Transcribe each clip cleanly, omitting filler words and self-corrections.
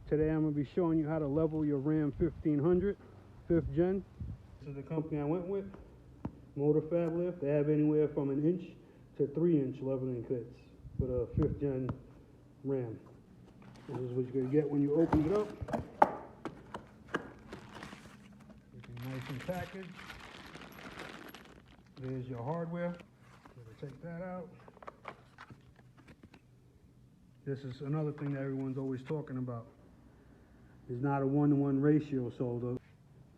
Today I'm going to be showing you how to level your Ram 1500 5th gen. This is the company I went with, MotoFab lift. They have anywhere from 1 inch to 3 inch leveling kits for the 5th gen Ram. This is what you're going to get when you open it up. It's nice and packaged. There's your hardware. Take that out. This is another thing that everyone's always talking about. It's not a 1-to-1 ratio, so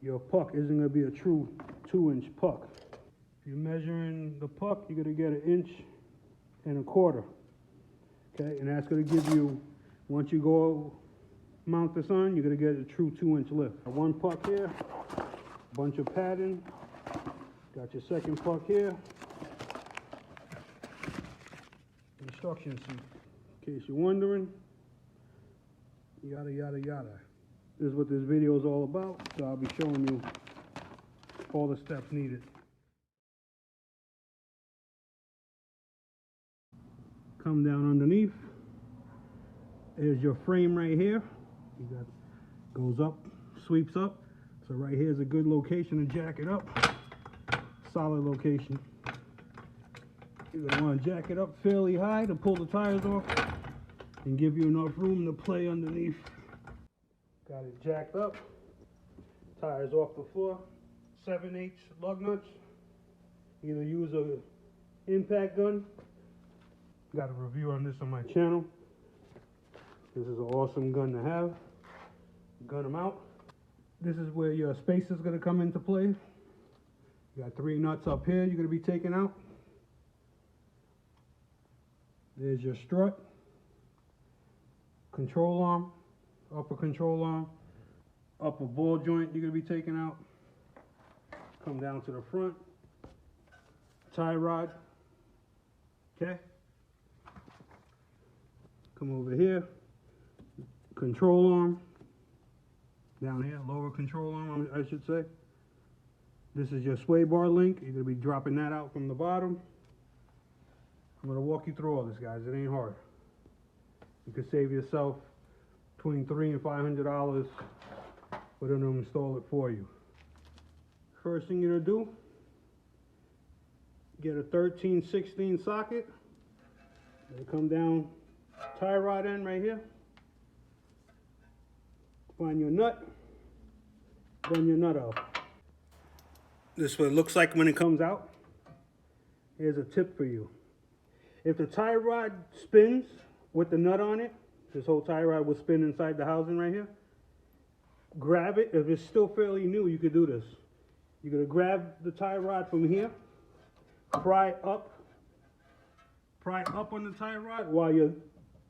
your puck isn't going to be a true 2-inch puck. If you're measuring the puck, you're going to get 1 1/4 inch. Okay, and that's going to give you, once you go mount this on, you're going to get a true 2-inch lift. One puck here, bunch of padding. Got your second puck here. Instruction sheet, in case you're wondering. Yada yada yada. This is what this video is all about, so I'll be showing you all the steps needed. Come down underneath. There's your frame right here. You got, goes up, sweeps up. So right here is a good location to jack it up. Solid location. You're going to want to jack it up fairly high to pull the tires off and give you enough room to play underneath. Got it jacked up. Tires off the floor. 7/8 lug nuts. Either use a impact gun. Got a review on this on my channel. This is an awesome gun to have. Gun them out. This is where your spacer is going to come into play. You got 3 nuts up here you're going to be taking out. There's your strut, control arm, upper control arm, upper ball joint you're going to be taking out. Come down to the front, tie rod, okay? Come over here, control arm, down here, lower control arm I should say. This is your sway bar link, you're going to be dropping that out from the bottom. I'm going to walk you through all this, guys. It ain't hard. You could save yourself between $300 and $500 for them to install it for you. First thing you're going to do, get a 13/16 socket. Come down tie rod end right here. Find your nut. Run your nut out. This is what it looks like when it comes out. Here's a tip for you. If the tie rod spins with the nut on it, this whole tie rod will spin inside the housing right here. Grab it. If it's still fairly new, you could do this. You're going to grab the tie rod from here, pry up on the tie rod while you're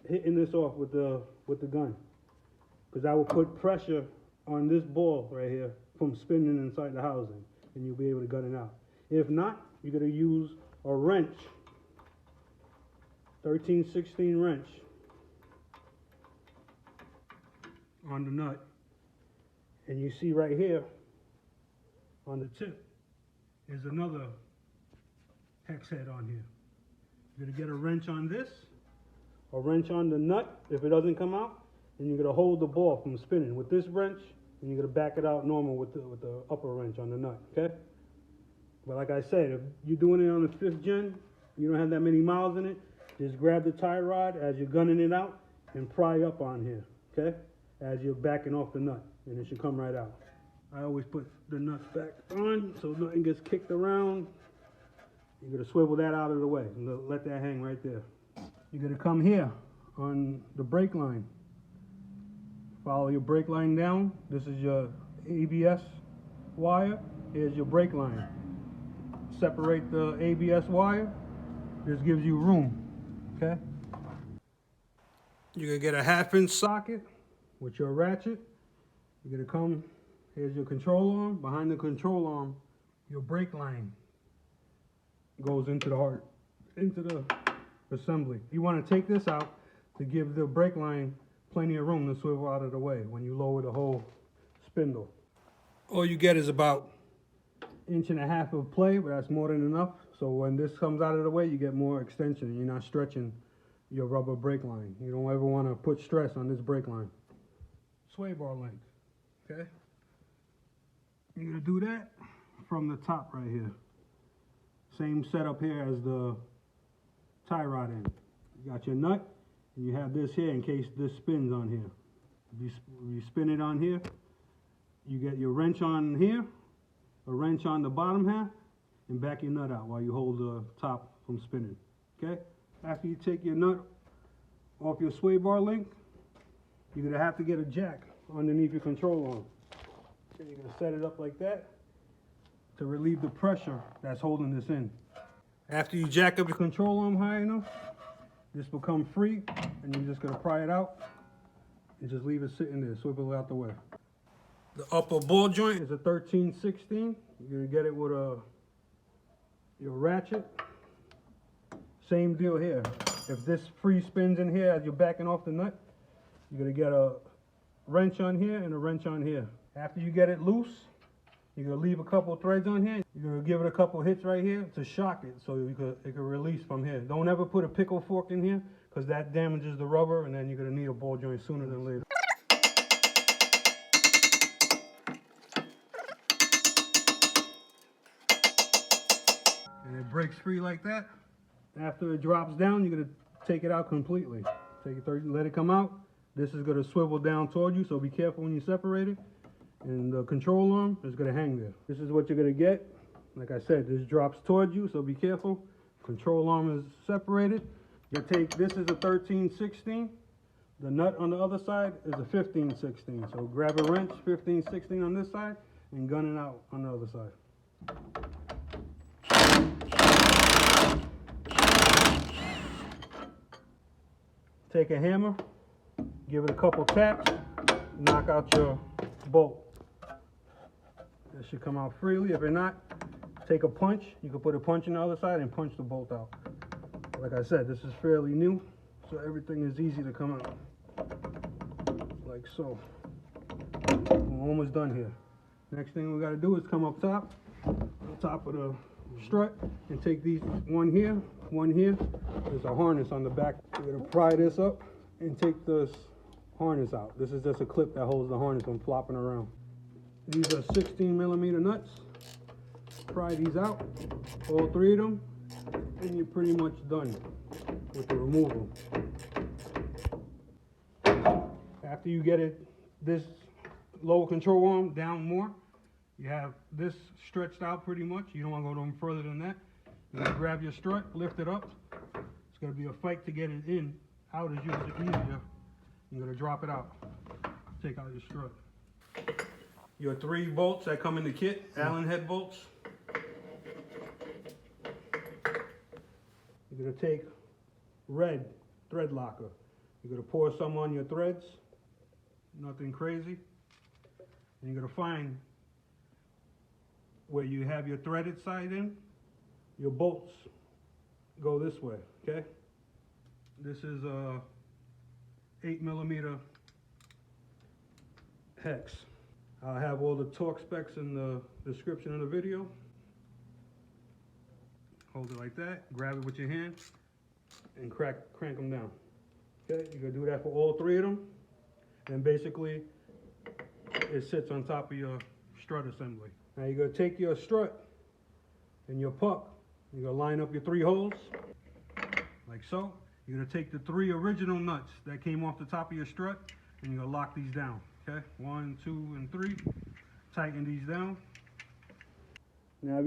hitting this off with the gun. Because that will put pressure on this ball right here from spinning inside the housing, and you'll be able to gun it out. If not, you're going to use a wrench. 13/16 wrench on the nut, and you see right here on the tip is another hex head on here. You're going to get a wrench on this, a wrench on the nut if it doesn't come out, and you're going to hold the ball from spinning with this wrench, and you're going to back it out normal with the upper wrench on the nut, okay? But like I said, if you're doing it on the 5th gen, you don't have that many miles in it, just grab the tie rod as you're gunning it out and pry up on here, okay? As you're backing off the nut, and it should come right out. I always put the nuts back on so nothing gets kicked around. You're gonna swivel that out of the way and let that hang right there. You're gonna come here on the brake line. Follow your brake line down. This is your ABS wire. Here's your brake line. Separate the ABS wire. This gives you room. Okay, you're gonna get a 1/2 inch socket with your ratchet. You're gonna come, here's your control arm. Behind the control arm, your brake line goes into the assembly. You want to take this out to give the brake line plenty of room to swivel out of the way when you lower the whole spindle. All you get is about 1.5 inches of play, but that's more than enough. So when this comes out of the way, you get more extension. You're not stretching your rubber brake line. You don't ever want to put stress on this brake line. sway bar length, okay? You're gonna do that from the top right here. Same setup here as the tie rod end. You got your nut, and you have this here in case this spins on here. If you spin it on here, you get your wrench on here, a wrench on the bottom half, and back your nut out while you hold the top from spinning, okay? After you take your nut off your sway bar link, you're gonna have to get a jack underneath your control arm. Okay, you're gonna set it up like that to relieve the pressure that's holding this in. After you jack up your control arm high enough, this will come free, and you're just gonna pry it out and just leave it sitting there, swivel it out the way. The upper ball joint is a 13/16. You're gonna get it with your ratchet. Same deal here. If this free spins in here as you're backing off the nut, you're gonna get a wrench on here and a wrench on here. After you get it loose, you're gonna leave a couple threads on here. You're gonna give it a couple hits right here to shock it so it can release from here. Don't ever put a pickle fork in here because that damages the rubber, and then you're gonna need a ball joint sooner than later. And it breaks free like that. After it drops down, you're gonna take it out completely. Let it come out. This is gonna swivel down toward you, so be careful when you separate it. And the control arm is gonna hang there. This is what you're gonna get. Like I said, this drops toward you, so be careful. Control arm is separated. You take, this is a 13/16. The nut on the other side is a 15/16. So grab a wrench, 15/16 on this side, and gun it out on the other side. Take a hammer, give it a couple taps, knock out your bolt. It should come out freely. If not, take a punch. You can put a punch on the other side and punch the bolt out. Like I said, this is fairly new, so everything is easy to come out. Like so. We're almost done here. Next thing we gotta do is come up top, on top of the strut, and take these, one here, one here. There's a harness on the back. We're gonna pry this up and take this harness out. This is just a clip that holds the harness from flopping around. These are 16mm nuts. Pry these out, all three of them, and you're pretty much done with the removal. After you get it, this lower control arm down more, you have this stretched out pretty much. You don't want to go no further than that. You're gonna grab your strut, lift it up. It's gonna be a fight to get it in. Out is usually easier. You're gonna drop it out. Take out your strut. Your 3 bolts that come in the kit, Allen head bolts. You're gonna take red thread locker. You're gonna pour some on your threads, nothing crazy. And you're gonna find where you have your threaded side in, your bolts go this way, okay? This is a 8mm hex. I'll have all the torque specs in the description of the video. Hold it like that, grab it with your hand, and crank them down. Okay, you're gonna do that for all 3 of them. And basically, it sits on top of your strut assembly. Now you're gonna take your strut and your puck, you're gonna line up your 3 holes, like so. You're gonna take the 3 original nuts that came off the top of your strut, and you're gonna lock these down, okay? 1, 2, and 3. Tighten these down. Now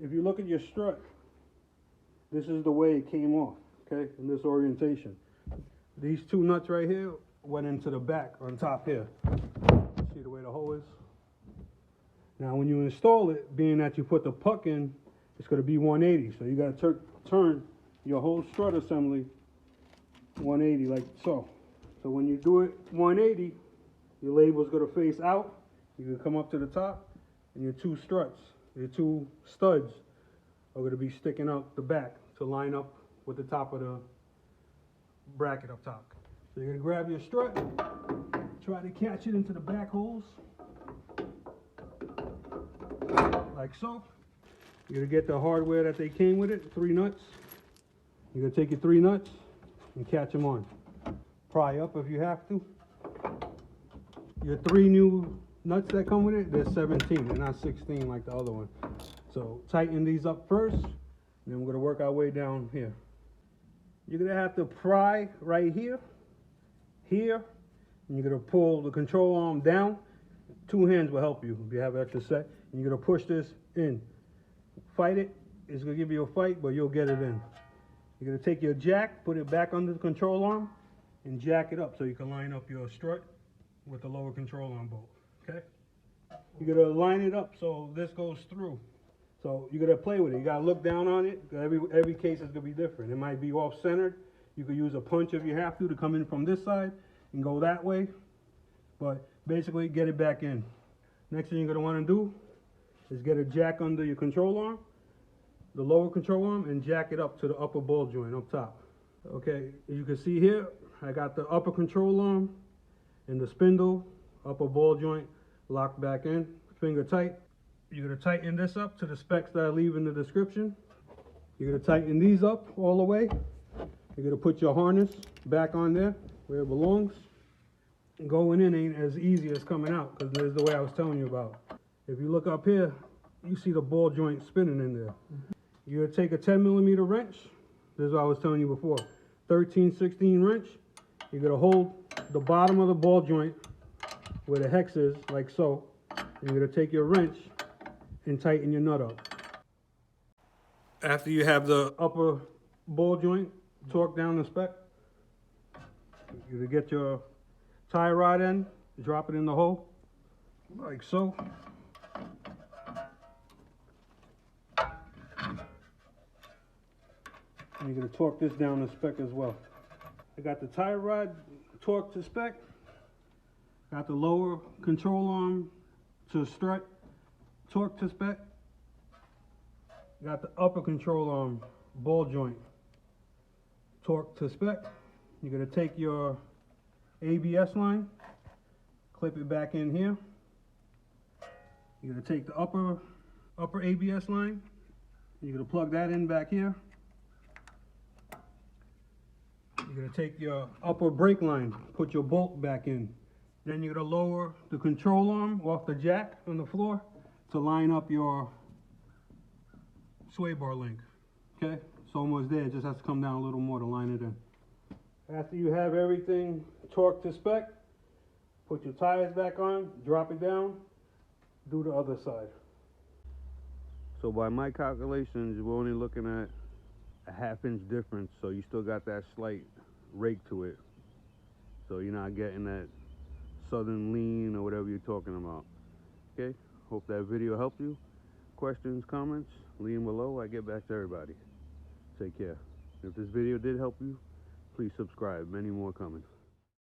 if you look at your strut, this is the way it came off, okay, in this orientation. These 2 nuts right here went into the back on top here. See the way the hole is? Now when you install it, being that you put the puck in, it's going to be 180. So you got to turn your whole strut assembly 180 like so. So when you do it 180, your label's going to face out. You can come up to the top, and your 2 struts, your 2 studs are going to be sticking out the back to line up with the top of the bracket up top. So you're going to grab your strut, try to catch it into the back holes, like so. You're going to get the hardware that they came with it, 3 nuts. You're going to take your 3 nuts and catch them on. Pry up if you have to. your 3 new nuts that come with it, they're 17, they're not 16 like the other one. So tighten these up first, and then we're gonna work our way down here. You're gonna have to pry right here, here, and you're gonna pull the control arm down. 2 hands will help you if you have extra set. And you're gonna push this in. Fight it, it's gonna give you a fight, but you'll get it in. You're gonna take your jack, put it back under the control arm, and jack it up so you can line up your strut with the lower control arm bolt, okay? You're gonna line it up so this goes through. So you're gonna play with it. You gotta look down on it. Every case is gonna be different. It might be off-centered. You could use a punch if you have to come in from this side and go that way. But basically, get it back in. Next thing you're gonna wanna do is get a jack under your control arm, the lower control arm, and jack it up to the upper ball joint up top. Okay, as you can see here, I got the upper control arm and the spindle, upper ball joint, locked back in, finger tight. You're gonna tighten this up to the specs that I leave in the description. You're gonna tighten these up all the way. You're gonna put your harness back on there where it belongs. Going in ain't as easy as coming out, because there's the way I was telling you about. If you look up here, you see the ball joint spinning in there. You're gonna take a 10mm wrench. This is what I was telling you before. 13/16 wrench. You're gonna hold the bottom of the ball joint where the hex is, like so. And you're gonna take your wrench and tighten your nut up. After you have the upper ball joint torqued down the spec, you're gonna get your tie rod in, drop it in the hole, like so. And you're gonna torque this down the spec as well. I got the tie rod torqued to spec, got the lower control arm to strut torqued to spec, got the upper control arm ball joint torqued to spec. You're gonna take your ABS line, clip it back in here. You're gonna take the upper ABS line, you're gonna plug that in back here. You're gonna take your upper brake line, put your bolt back in. Then you're gonna lower the control arm off the jack on the floor to line up your sway bar link. Okay, it's almost there, it just has to come down a little more to line it in. After you have everything torqued to spec, put your tires back on, drop it down, do the other side. So by my calculations, we're only looking at a 1/2 inch difference, so you still got that slight rake to it. So you're not getting that southern lean or whatever you're talking about. Okay, hope that video helped you. Questions, comments, leave them below. I get back to everybody. Take care. If this video did help you, please subscribe. Many more coming.